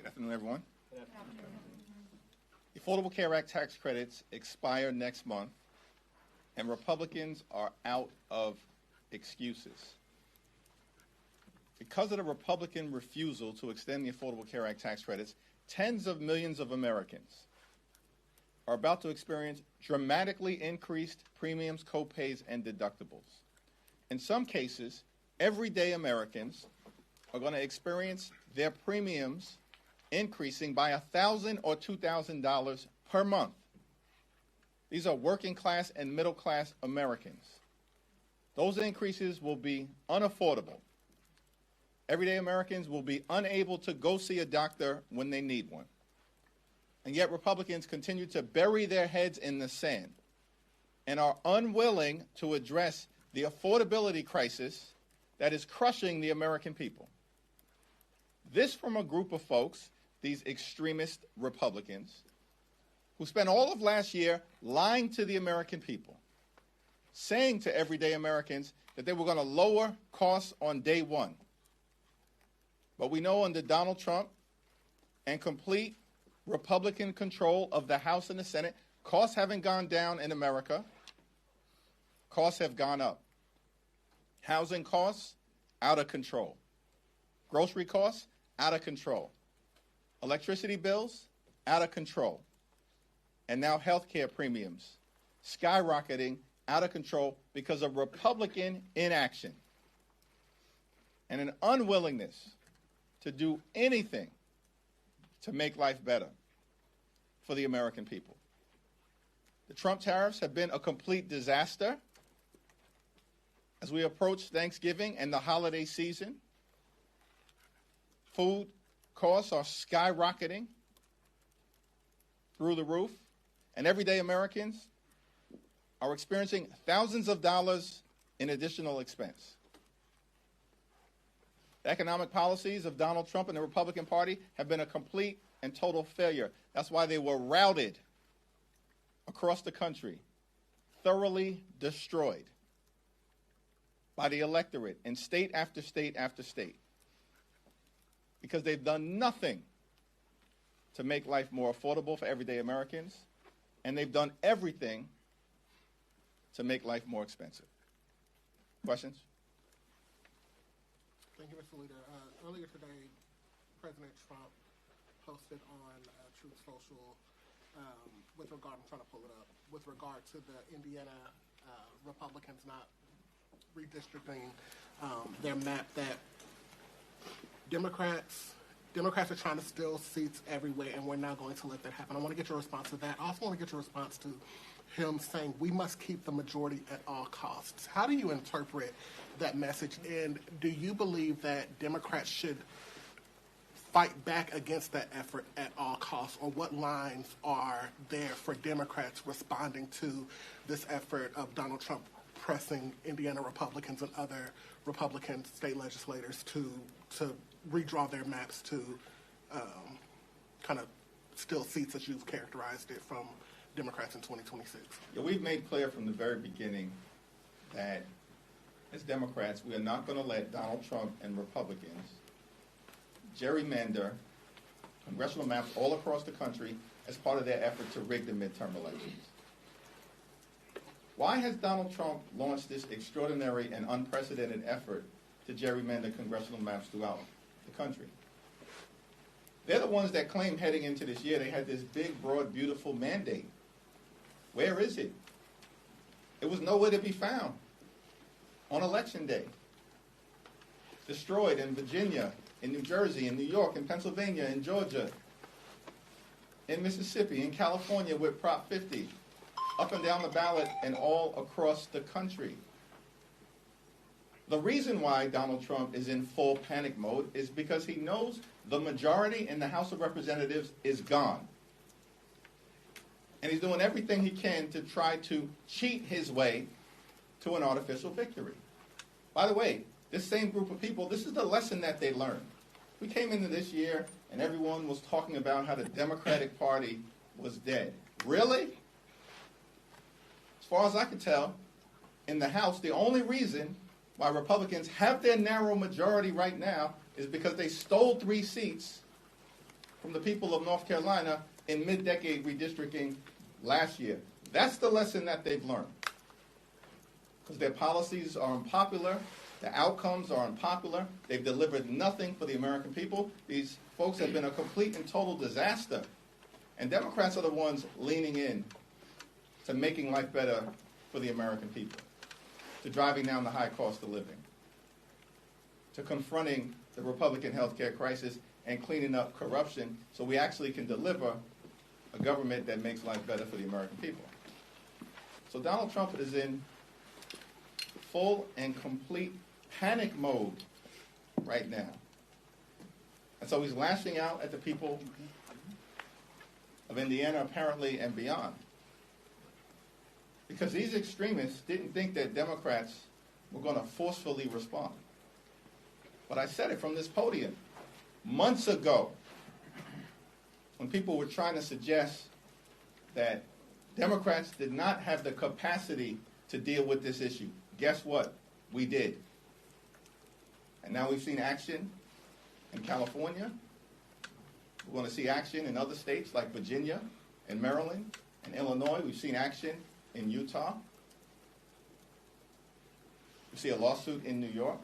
Good afternoon, everyone. The Affordable Care Act tax credits expire next month, and Republicans are out of excuses. Because of the Republican refusal to extend the Affordable Care Act tax credits, tens of millions of Americans are about to experience dramatically increased premiums, co-pays, and deductibles. In some cases, everyday Americans are going to experience their premiums increasing by $1,000 or $2,000 per month. These are working class and middle class Americans. Those increases will be unaffordable. Everyday Americans will be unable to go see a doctor when they need one. And yet Republicans continue to bury their heads in the sand and are unwilling to address the affordability crisis that is crushing the American people. This from a group of folks, these extremist Republicans, who spent all of last year lying to the American people, saying to everyday Americans that they were going to lower costs on day one. But we know under Donald Trump and complete Republican control of the House and the Senate, costs haven't gone down in America. Costs have gone up. Housing costs, out of control. Grocery costs, out of control. Electricity bills, out of control. And now health care premiums, skyrocketing, out of control because of Republican inaction and an unwillingness to do anything to make life better for the American people. The Trump tariffs have been a complete disaster. As we approach Thanksgiving and the holiday season, food costs are skyrocketing through the roof, and everyday Americans are experiencing thousands of dollars in additional expense. The economic policies of Donald Trump and the Republican Party have been a complete and total failure. That's why they were routed across the country, thoroughly destroyed by the electorate in state after state after state, because they've done nothing to make life more affordable for everyday Americans, and they've done everything to make life more expensive. Questions? Thank you, Mr. Leader. Earlier today, President Trump posted on Truth Social with regard, I'm trying to pull it up, with regard to the Indiana Republicans not redistricting their map, that Democrats are trying to steal seats everywhere, and we're not going to let that happen. I want to get your response to that. I also want to get your response to him saying we must keep the majority at all costs. How do you interpret that message, and do you believe that Democrats should fight back against that effort at all costs, or what lines are there for Democrats responding to this effort of Donald Trump pressing Indiana Republicans and other Republican state legislators to redraw their maps to kind of steal seats, as you've characterized it, from Democrats in 2026? Yeah, we've made clear from the very beginning that as Democrats, we are not going to let Donald Trump and Republicans gerrymander congressional maps all across the country as part of their effort to rig the midterm elections. Why has Donald Trump launched this extraordinary and unprecedented effort to gerrymander congressional maps throughout the country? They're the ones that claim heading into this year they had this big, broad, beautiful mandate. Where is it? It was nowhere to be found on Election Day. Destroyed in Virginia, in New Jersey, in New York, in Pennsylvania, in Georgia, in Mississippi, in California with Prop 50, up and down the ballot and all across the country. The reason why Donald Trump is in full panic mode is because he knows the majority in the House of Representatives is gone. And he's doing everything he can to try to cheat his way to an artificial victory. By the way, this same group of people, this is the lesson that they learned. We came into this year and everyone was talking about how the Democratic Party was dead. Really? As far as I can tell, in the House, the only reason why Republicans have their narrow majority right now is because they stole 3 seats from the people of North Carolina in mid-decade redistricting last year. That's the lesson that they've learned. Because their policies are unpopular, the outcomes are unpopular, they've delivered nothing for the American people. These folks have been a complete and total disaster. And Democrats are the ones leaning in to making life better for the American people, to driving down the high cost of living, to confronting the Republican health care crisis and cleaning up corruption so we actually can deliver a government that makes life better for the American people. So Donald Trump is in full and complete panic mode right now. And so he's lashing out at the people of Indiana, apparently, and beyond. Because these extremists didn't think that Democrats were going to forcefully respond. But I said it from this podium months ago when people were trying to suggest that Democrats did not have the capacity to deal with this issue. Guess what? We did. And now we've seen action in California. We're going to see action in other states like Virginia and Maryland and Illinois. We've seen action in Utah. We see a lawsuit in New York.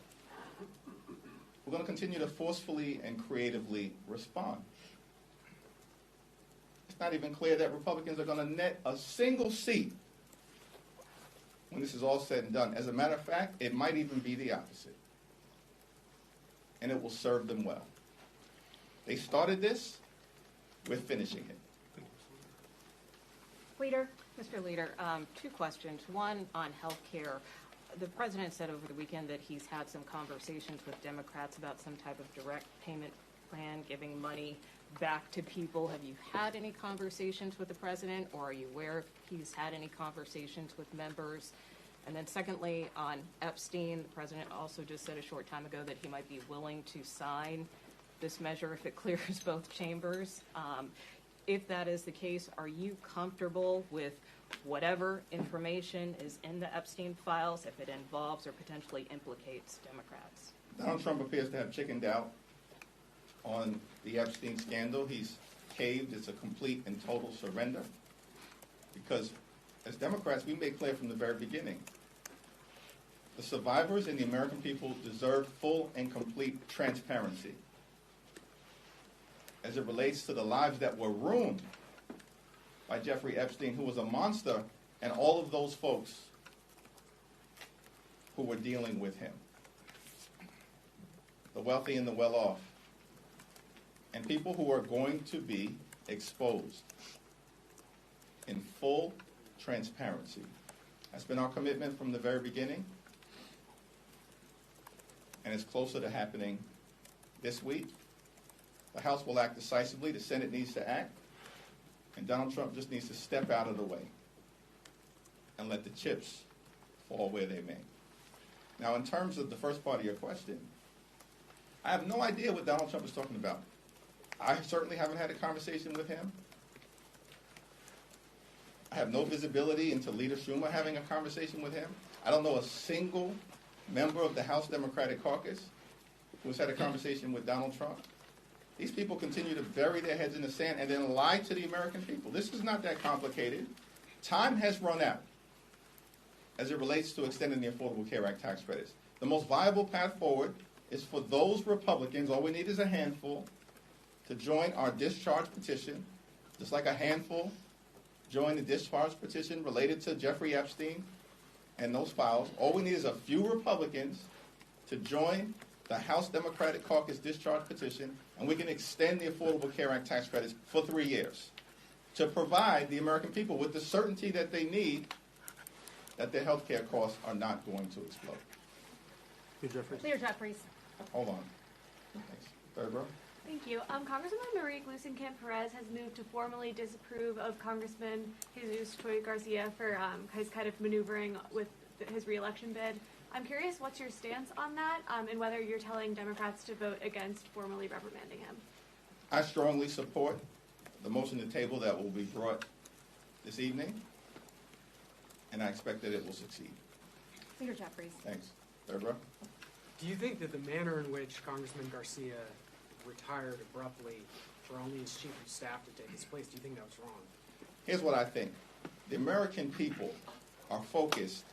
We're going to continue to forcefully and creatively respond. It's not even clear that Republicans are going to net a single seat when this is all said and done. As a matter of fact, it might even be the opposite. And it will serve them well. They started this, we're finishing it. Leader. Mr. Leader, two questions. One on health care. The president said over the weekend that he's had some conversations with Democrats about some type of direct payment plan, giving money back to people. Have you had any conversations with the president, or are you aware if he's had any conversations with members? And then secondly, on Epstein, the president also just said a short time ago that he might be willing to sign this measure if it clears both chambers. If that is the case, are you comfortable with whatever information is in the Epstein files if it involves or potentially implicates Democrats? Donald Trump appears to have chickened out on the Epstein scandal. He's caved. It's a complete and total surrender. Because as Democrats, we made clear from the very beginning, the survivors and the American people deserve full and complete transparency as it relates to the lives that were ruined by Jeffrey Epstein, who was a monster, and all of those folks who were dealing with him. The wealthy and the well-off. And people who are going to be exposed in full transparency. That's been our commitment from the very beginning. And it's closer to happening this week. The House will act decisively. The Senate needs to act. And Donald Trump just needs to step out of the way and let the chips fall where they may. Now, in terms of the first part of your question, I have no idea what Donald Trump is talking about. I certainly haven't had a conversation with him. I have no visibility into Leader Schumer having a conversation with him. I don't know a single member of the House Democratic Caucus who has had a conversation with Donald Trump. These people continue to bury their heads in the sand and then lie to the American people. This is not that complicated. Time has run out as it relates to extending the Affordable Care Act tax credits. The most viable path forward is for those Republicans, all we need is a handful, to join our discharge petition, just like a handful joined the discharge petition related to Jeffrey Epstein and those files. All we need is a few Republicans to join the House Democratic Caucus discharge petition, and we can extend the Affordable Care Act tax credits for 3 years to provide the American people with the certainty that they need that their health care costs are not going to explode. Leader Jeffries. Hold on. Thanks. Third row. Thank you. Congresswoman Marie Gluesenkamp-Perez has moved to formally disapprove of Congressman Jesus Troy Garcia for his kind of maneuvering with his reelection bid. I'm curious what's your stance on that and whether you're telling Democrats to vote against formally reprimanding him. I strongly support the motion to table that will be brought this evening, and I expect that it will succeed. Leader Jeffries. Thanks. Third row. Do you think that the manner in which Congressman Garcia retired abruptly for only his chief of staff to take his place. Do you think that was wrong? Here's what I think. The American people are focused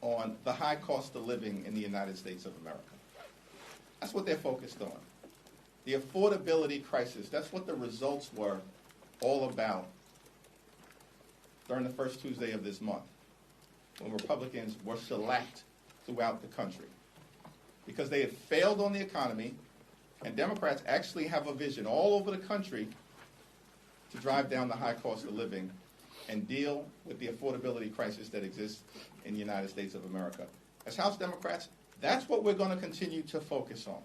on the high cost of living in the United States of America. That's what they're focused on. The affordability crisis, that's what the results were all about during the first Tuesday of this month, when Republicans were select throughout the country. Because they had failed on the economy, and Democrats actually have a vision all over the country to drive down the high cost of living and deal with the affordability crisis that exists in the United States of America. As House Democrats, that's what we're going to continue to focus on.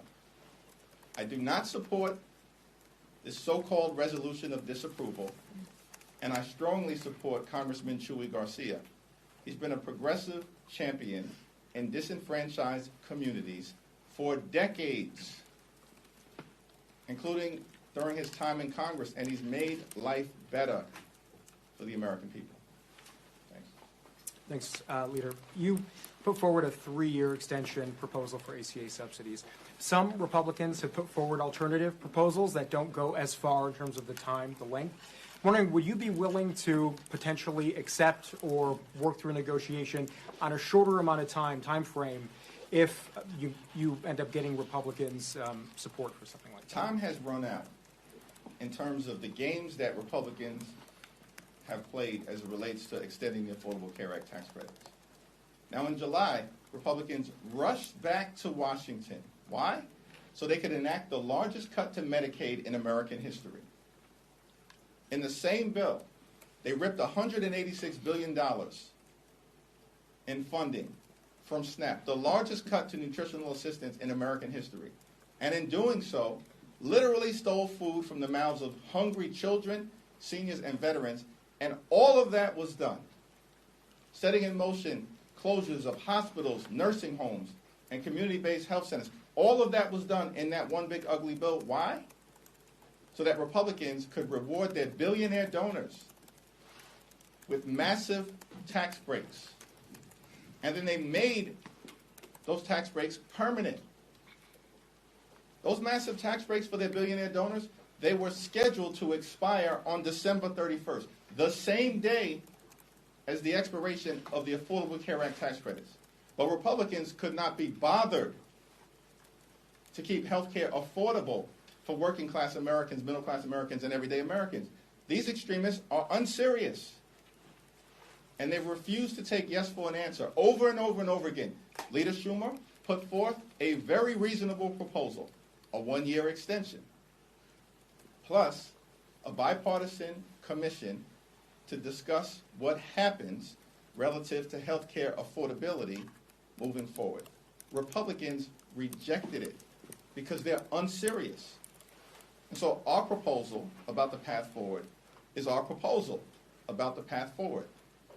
I do not support this so-called resolution of disapproval, and I strongly support Congressman Chuy Garcia. He's been a progressive champion in disenfranchised communities for decades, including during his time in Congress, and he's made life better for the American people. Thanks. Thanks, Leader. You put forward a 3-year extension proposal for ACA subsidies. Some Republicans have put forward alternative proposals that don't go as far in terms of the time, the length. I'm wondering, would you be willing to potentially accept or work through a negotiation on a shorter amount of time frame, if you end up getting Republicans' support for something like that? Time has run out in terms of the games that Republicans have played as it relates to extending the Affordable Care Act tax credits. Now, in July, Republicans rushed back to Washington. Why? So they could enact the largest cut to Medicaid in American history. In the same bill, they ripped $186 billion in funding from SNAP, the largest cut to nutritional assistance in American history. And in doing so, literally stole food from the mouths of hungry children, seniors, and veterans. And all of that was done, setting in motion closures of hospitals, nursing homes, and community-based health centers. All of that was done in that one big ugly bill. Why? So that Republicans could reward their billionaire donors with massive tax breaks. And then they made those tax breaks permanent. Those massive tax breaks for their billionaire donors, they were scheduled to expire on December 31st, the same day as the expiration of the Affordable Care Act tax credits. But Republicans could not be bothered to keep health care affordable for working class Americans, middle class Americans, and everyday Americans. These extremists are unserious. And they refuse to take yes for an answer over and over and over again. Leader Schumer put forth a very reasonable proposal, a 1-year extension, plus a bipartisan commission to discuss what happens relative to health care affordability moving forward. Republicans rejected it because they're unserious. And so our proposal about the path forward is our proposal about the path forward.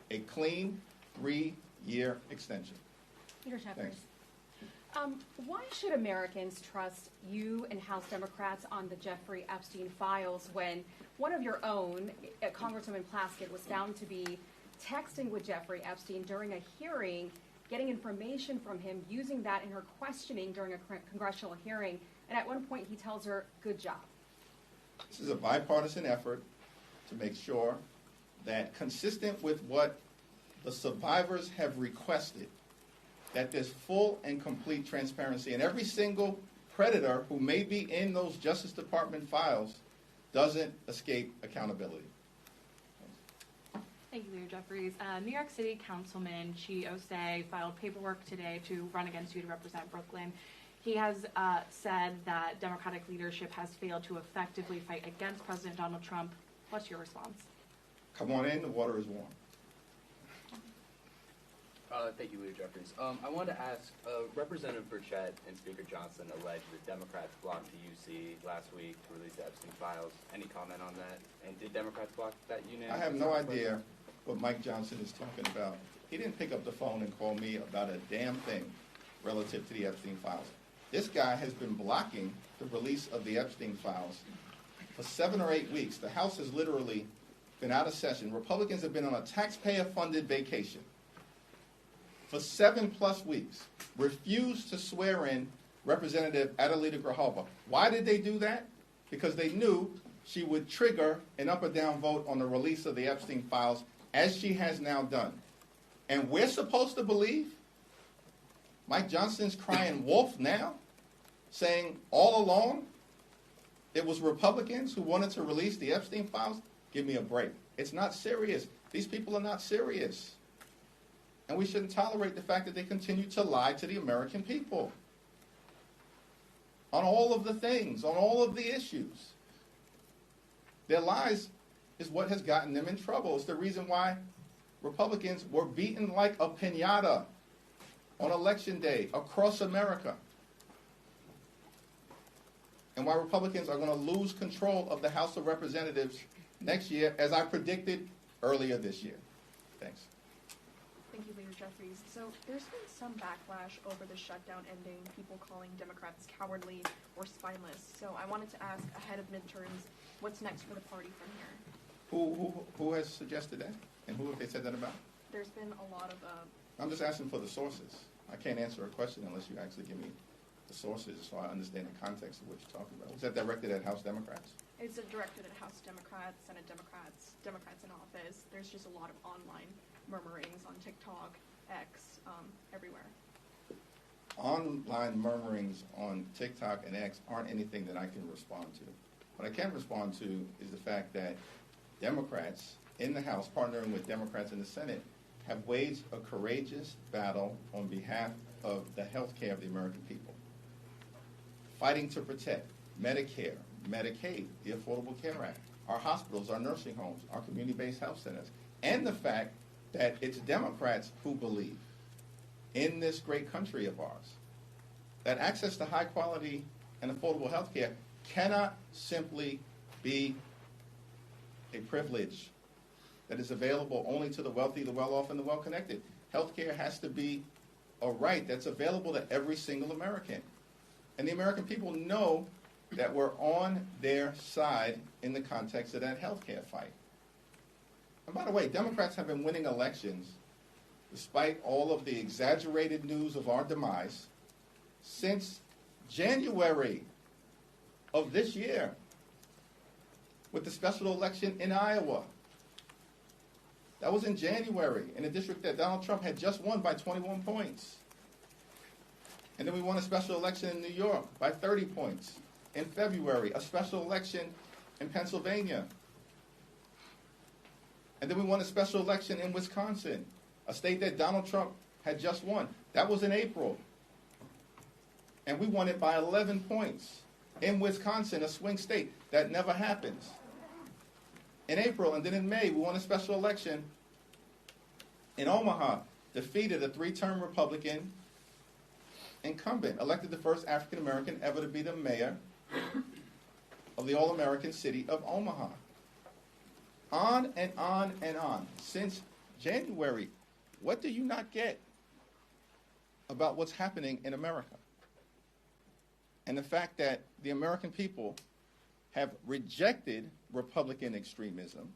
A clean 3-year extension. Leader Jeffries. Thanks. Why should Americans trust you and House Democrats on the Jeffrey Epstein files when one of your own, Congresswoman Plaskett, was found to be texting with Jeffrey Epstein during a hearing, getting information from him, using that in her questioning during a congressional hearing, and at one point he tells her, "Good job." This is a bipartisan effort to make sure that, consistent with what the survivors have requested, that there's full and complete transparency, and every single predator who may be in those Justice Department files doesn't escape accountability. Thank you, Leader Jeffries. New York City Councilman Chi Osei filed paperwork today to run against you to represent Brooklyn. He has said that Democratic leadership has failed to effectively fight against President Donald Trump. What's your response? Come on in, the water is warm. Thank you, Leader Jeffries. I wanted to ask, Representative Burchett and Speaker Johnson alleged that Democrats blocked the UC last week to release the Epstein files. Any comment on that? And did Democrats block that unanimous? I have no idea what Mike Johnson is talking about. He didn't pick up the phone and call me about a damn thing relative to the Epstein files. This guy has been blocking the release of the Epstein files for 7 or 8 weeks. The House has literally been out of session. Republicans have been on a taxpayer-funded vacation for 7+ weeks, refused to swear in Representative Adelita Grijalva. Why did they do that? Because they knew she would trigger an up or down vote on the release of the Epstein files, as she has now done. And we're supposed to believe Mike Johnson's crying wolf now, saying all along it was Republicans who wanted to release the Epstein files? Give me a break. It's not serious. These people are not serious. And we shouldn't tolerate the fact that they continue to lie to the American people on all of the things, on all of the issues. Their lies is what has gotten them in trouble. It's the reason why Republicans were beaten like a piñata on Election Day across America. And why Republicans are going to lose control of the House of Representatives next year, as I predicted earlier this year. Thanks. Thank you, Leader Jeffries. So there's been some backlash over the shutdown ending, people calling Democrats cowardly or spineless. So I wanted to ask, ahead of midterms, what's next for the party from here? Who has suggested that? And who have they said that about? There's been a lot of... I'm just asking for the sources. I can't answer a question unless you actually give me the sources so I understand the context of what you're talking about. Was that directed at House Democrats? It's directed at House Democrats, Senate Democrats, Democrats in office. There's just a lot of online murmurings on TikTok, X, everywhere. Online murmurings on TikTok and X aren't anything that I can respond to. What I can respond to is the fact that Democrats in the House, partnering with Democrats in the Senate, have waged a courageous battle on behalf of the health care of the American people, fighting to protect Medicare, Medicaid, the Affordable Care Act, our hospitals, our nursing homes, our community-based health centers, and the fact that it's Democrats who believe in this great country of ours that access to high-quality and affordable health care cannot simply be a privilege that is available only to the wealthy, the well-off, and the well-connected. Health care has to be a right that's available to every single American. And the American people know that we're on their side in the context of that health care fight. And by the way, Democrats have been winning elections despite all of the exaggerated news of our demise since January of this year with the special election in Iowa. That was in January in a district that Donald Trump had just won by 21 points. And then we won a special election in New York by 30 points. In February, a special election in Pennsylvania. And then we won a special election in Wisconsin, a state that Donald Trump had just won. That was in April. And we won it by 11 points. In Wisconsin, a swing state. That never happens. In April, and then in May, we won a special election in Omaha, defeated a 3-term Republican incumbent, elected the first African-American ever to be the mayor of the all-American city of Omaha. On and on and on. Since January, what do you not get about what's happening in America? And the fact that the American people have rejected Republican extremism,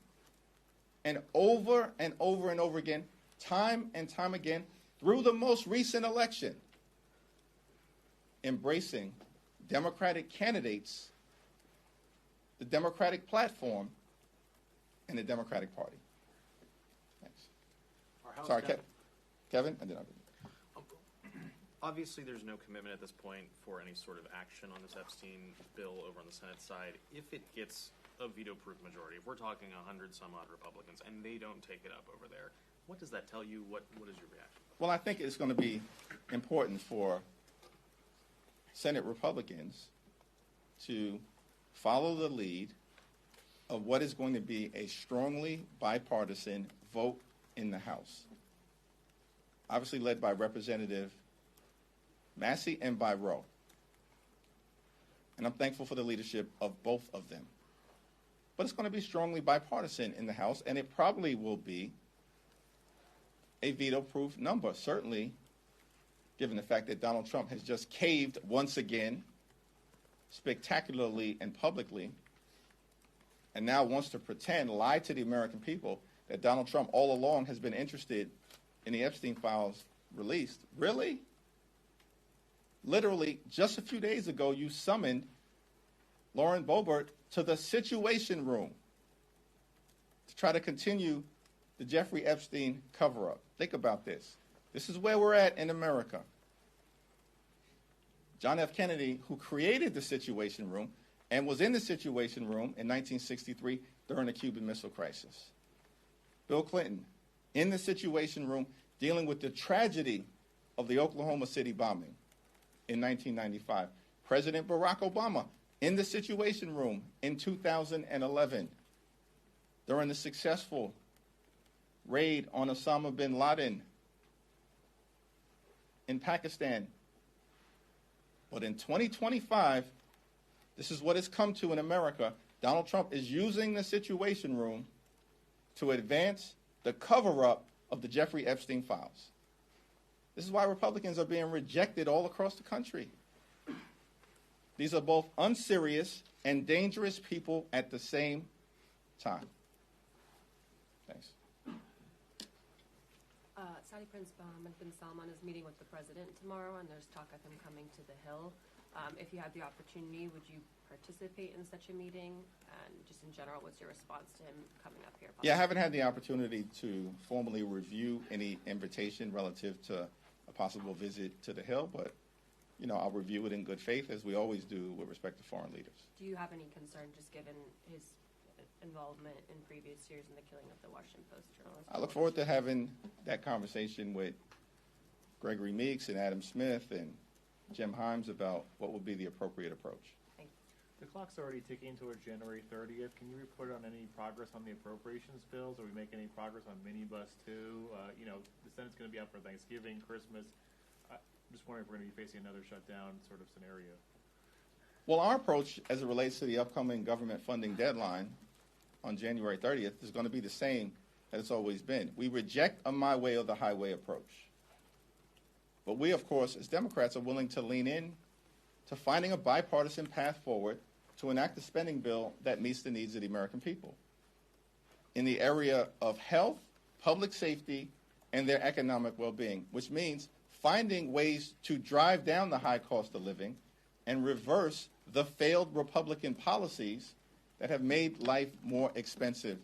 and over and over and over again, time and time again, through the most recent election, embracing Democratic candidates, the Democratic platform, and the Democratic Party. Thanks. Sorry, Kevin? I did not. Obviously, there's no commitment at this point for any sort of action on this Epstein bill over on the Senate side. If it gets a veto-proof majority, if we're talking 100-some-odd Republicans and they don't take it up over there, what does that tell you? What is your reaction? Well, I think it's going to be important for Senate Republicans to follow the lead of what is going to be a strongly bipartisan vote in the House, obviously led by Representative Massey and by Rowe. And I'm thankful for the leadership of both of them. But it's going to be strongly bipartisan in the House, and it probably will be a veto-proof number, certainly given the fact that Donald Trump has just caved once again, spectacularly and publicly, and now wants to pretend, lie to the American people, that Donald Trump all along has been interested in the Epstein files released. Really? Literally, just a few days ago, you summoned Lauren Boebert to the Situation Room to try to continue the Jeffrey Epstein cover-up. Think about this. This is where we're at in America. John F. Kennedy, who created the Situation Room and was in the Situation Room in 1963 during the Cuban Missile Crisis. Bill Clinton, in the Situation Room, dealing with the tragedy of the Oklahoma City bombing in 1995. President Barack Obama, in the Situation Room in 2011, during the successful raid on Osama bin Laden in Pakistan. But in 2025, this is what it's come to in America. Donald Trump is using the Situation Room to advance the cover-up of the Jeffrey Epstein files. This is why Republicans are being rejected all across the country. These are both unserious and dangerous people at the same time. Thanks. Saudi Prince Mohammed bin Salman is meeting with the president tomorrow, and there's talk of him coming to the Hill. If you had the opportunity, would you participate in such a meeting? And just in general, what's your response to him coming up here? Yeah, I haven't had the opportunity to formally review any invitation relative to a possible visit to the Hill, but you know, I'll review it in good faith, as we always do with respect to foreign leaders. Do you have any concern, just given his involvement in previous years in the killing of the Washington Post journalist? I look forward to having that conversation with Gregory Meeks and Adam Smith and Jim Himes about what would be the appropriate approach. Thank you. The clock's already ticking towards January 30th. Can you report on any progress on the appropriations bills? Are we making any progress on minibus 2? You know, the Senate's going to be out for Thanksgiving, Christmas. I'm just wondering if we're going to be facing another shutdown sort of scenario. Well, our approach as it relates to the upcoming government funding deadline on January 30th is going to be the same as it's always been. We reject a my way or the highway approach. But we, of course, as Democrats, are willing to lean in to finding a bipartisan path forward to enact a spending bill that meets the needs of the American people in the area of health, public safety, and their economic well-being, which means finding ways to drive down the high cost of living and reverse the failed Republican policies that have made life more expensive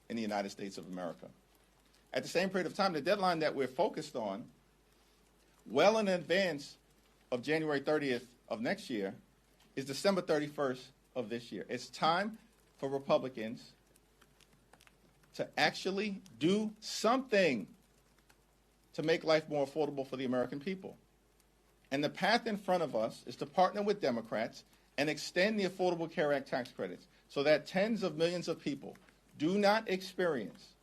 in the United States of America. At the same period of time, the deadline that we're focused on, well in advance of January 30th of next year, is December 31st of this year. It's time for Republicans to actually do something to make life more affordable for the American people. And the path in front of us is to partner with Democrats and extend the Affordable Care Act tax credits so that tens of millions of people do not experience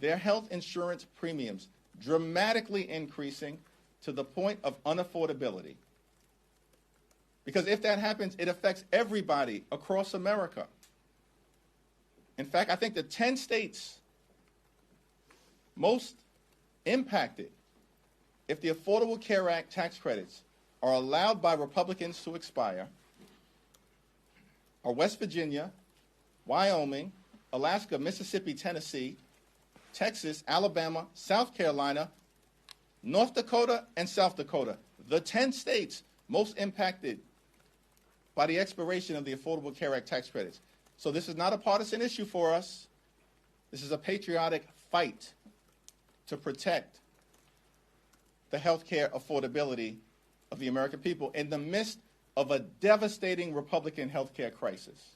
their health insurance premiums dramatically increasing to the point of unaffordability. Because if that happens, it affects everybody across America. In fact, I think the 10 states most impacted if the Affordable Care Act tax credits are allowed by Republicans to expire are West Virginia, Wyoming, Alaska, Mississippi, Tennessee, Texas, Alabama, South Carolina, North Dakota, and South Dakota. The 10 states most impacted by the expiration of the Affordable Care Act tax credits. So this is not a partisan issue for us. This is a patriotic fight to protect the health care affordability of the American people in the midst of a devastating Republican health care crisis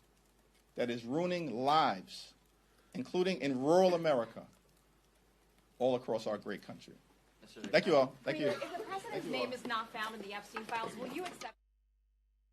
that is ruining lives, including in rural America, all across our great country. Thank you all. Thank you. If the president's name is not found in the Epstein files, will you accept